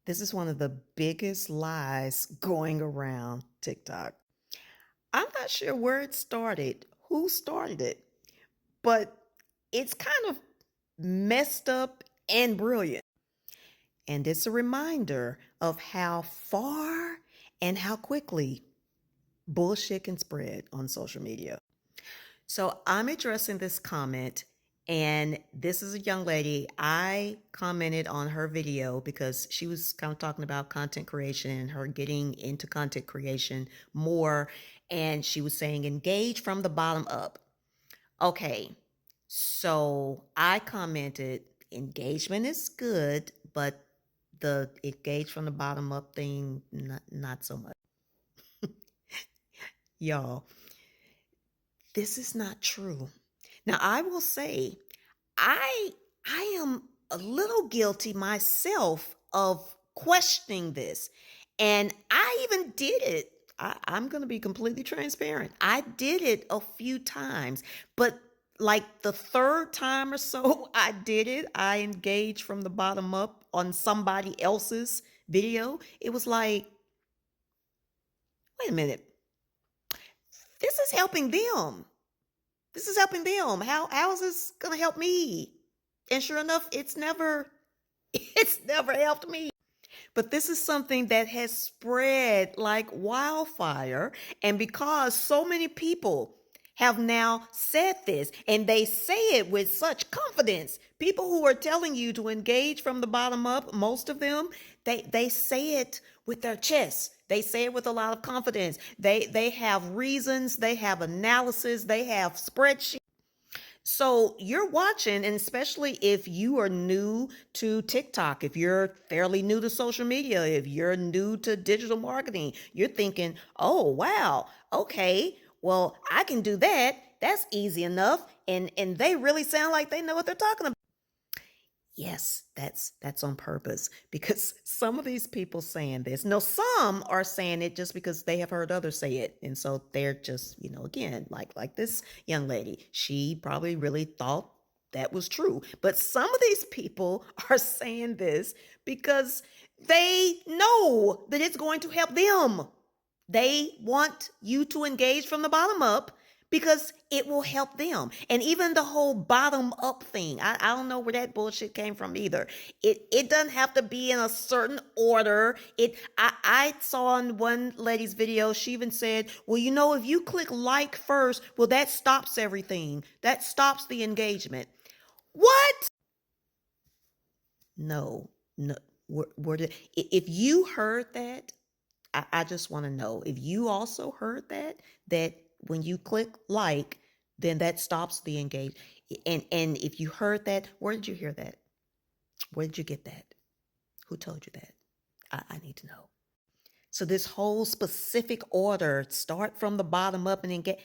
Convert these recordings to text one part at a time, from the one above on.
This is one of the biggest lies going around TikTok. I'm not sure where it started, who started it, but it's kind of messed up and brilliant. And it's a reminder of how far and how quickly bullshit can spread on social media. So I'm addressing this comment, and this is a young lady. I commented on her video because she was kind of talking about content creation and her getting into content creation more. And she was saying, engage from the bottom up. Okay, so I commented, engagement is good, but the engage from the bottom up thing, not so much. Y'all, this is not true. Now, I will say, I I am a little guilty myself of questioning this. And I even did it. I'm going to be completely transparent. I did it a few times, but like the third time or so I did it, I engaged from the bottom up on somebody else's video. It was like, wait a minute, this is helping them. This is helping them. How is this gonna help me? And sure enough, it's never it's never helped me. But this is something that has spread like wildfire. And because so many people have now said this, and they say it with such confidence, people who are telling you to engage from the bottom up, most of them, they say it with their chest. They say it with a lot of confidence. They have reasons, they have analysis, they have spreadsheets. So you're watching, and especially if you are new to TikTok, if you're fairly new to social media, if you're new to digital marketing, you're thinking, oh, wow, okay, well, I can do that. That's easy enough. And they really sound like they know what they're talking about. Yes, that's on purpose because some of these people saying this. No, some are saying it just because they have heard others say it, and so they're just, again, like this young lady. She probably really thought that was true, but some of these people are saying this because they know that it's going to help them. They want you to engage from the bottom up because it will help them. And even the whole bottom up thing, I don't know where that bullshit came from either. It doesn't have to be in a certain order. I saw in one lady's video, she even said, well, if you click like first, well, that stops everything. That stops the engagement. What? No, no. If you heard that, I just want to know if you also heard that when you click like, then that stops the engage. And if you heard that, where did you hear that? Where did you get that? Who told you that? I need to know. So this whole specific order, start from the bottom up and then get,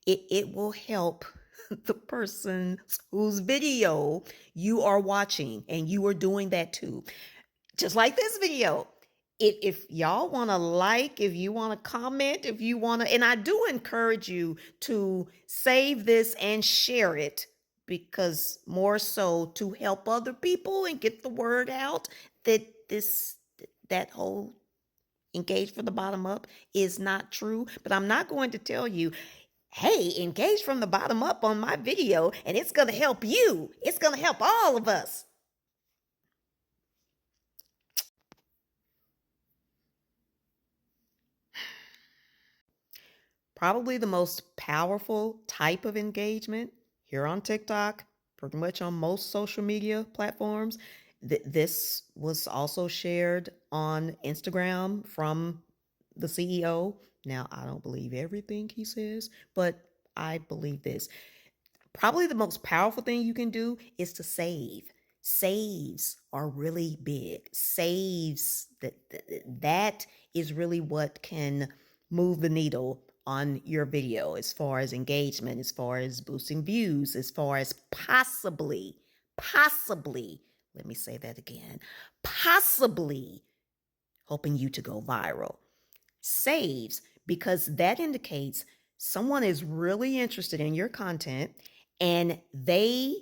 it will help the person whose video you are watching, and you are doing that too. Just like this video. If y'all want to like, if you want to comment, if you want to, and I do encourage you to save this and share it, because more so to help other people and get the word out that that whole engage from the bottom up is not true. But I'm not going to tell you, hey, engage from the bottom up on my video and it's going to help you. It's going to help all of us. Probably the most powerful type of engagement here on TikTok, pretty much on most social media platforms. This was also shared on Instagram from the CEO. Now, I don't believe everything he says, but I believe this. Probably the most powerful thing you can do is to save. Saves are really big. Saves, that is really what can move the needle on your video as far as engagement, as far as boosting views, as far as possibly, let me say that again, possibly helping you to go viral. Saves, because that indicates someone is really interested in your content, and they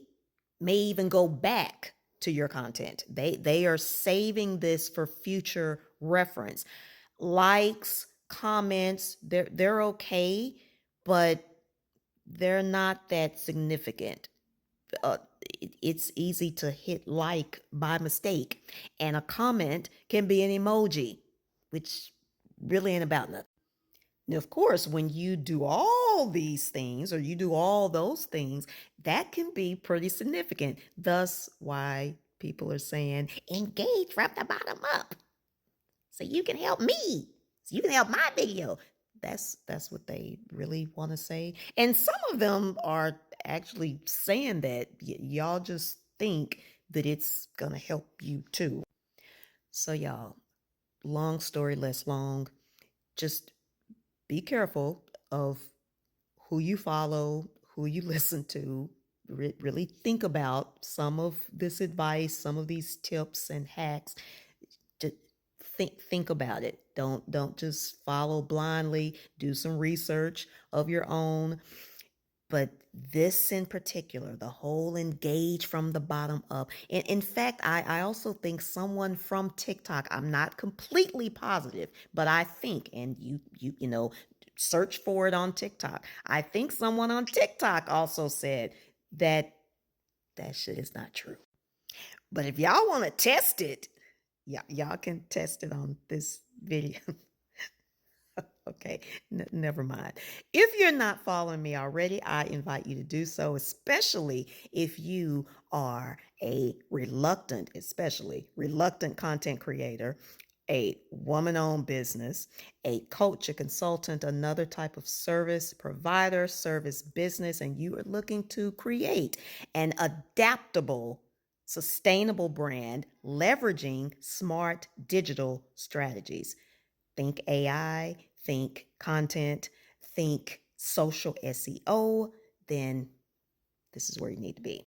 may even go back to your content. They are saving this for future reference. Likes, comments, they're okay, but they're not that significant. Uh, it's easy to hit like by mistake, and a comment can be an emoji, which really ain't about nothing. Now, of course, when you do all these things or you do all those things, that can be pretty significant. Thus, why people are saying engage from the bottom up so you can help me, so you can help my video. That's what they really want to say. And some of them are actually saying that y'all just think that it's going to help you too. So y'all, long story less long, just be careful of who you follow, who you listen to. Really think about some of this advice, some of these tips and hacks. To think about it. Don't just follow blindly. Do some research of your own. But this in particular, the whole engage from the bottom up. And in fact, I also think someone from TikTok, I'm not completely positive, but I think, and you search for it on TikTok. I think someone on TikTok also said that that shit is not true. But if y'all want to test it, y'all can test it on this video. Okay, never mind. If you're not following me already, I invite you to do so, especially if you are a especially reluctant content creator, a woman-owned business, a coach, a consultant, another type of service provider, service business, and you are looking to create an adaptable, sustainable brand leveraging smart digital strategies. Think AI, think content, think social SEO, then this is where you need to be.